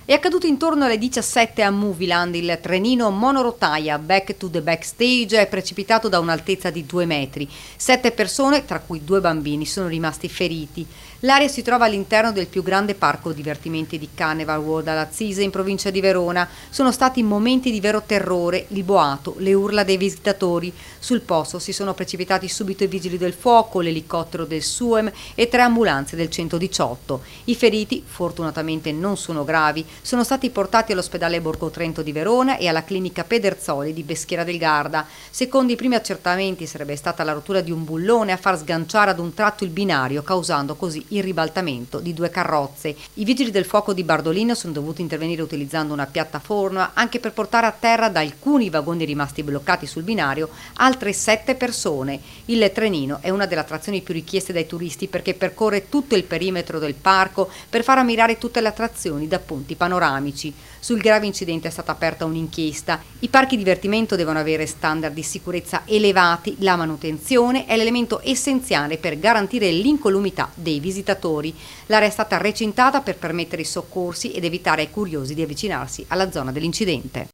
È accaduto intorno alle 17 a Movieland. Il trenino monorotaia Back to the Backstage è precipitato da un'altezza di 2 metri. 7 persone, tra cui 2 bambini, sono rimasti feriti. L'area si trova all'interno del più grande parco divertimenti di Carnival World alla Zise, in provincia di Verona. Sono stati momenti di vero terrore, il boato, le urla dei visitatori. Sul posto si sono precipitati subito i vigili del fuoco, l'elicottero del SUEM e 3 ambulanze del 118. I feriti, fortunatamente non sono gravi, sono stati portati all'ospedale Borgo Trento di Verona e alla clinica Pederzoli di Peschiera del Garda. Secondo i primi accertamenti sarebbe stata la rottura di un bullone a far sganciare ad un tratto il binario, causando così il ribaltamento di 2 carrozze. I vigili del fuoco di Bardolino sono dovuti intervenire utilizzando una piattaforma anche per portare a terra da alcuni vagoni rimasti bloccati sul binario altre 7 persone. Il trenino è una delle attrazioni più richieste dai turisti perché percorre tutto il perimetro del parco per far ammirare tutte le attrazioni da punti panoramici. Sul grave incidente è stata aperta un'inchiesta. I parchi divertimento devono avere standard di sicurezza elevati, la manutenzione è l'elemento essenziale per garantire l'incolumità dei visitatori. L'area è stata recintata per permettere i soccorsi ed evitare ai curiosi di avvicinarsi alla zona dell'incidente.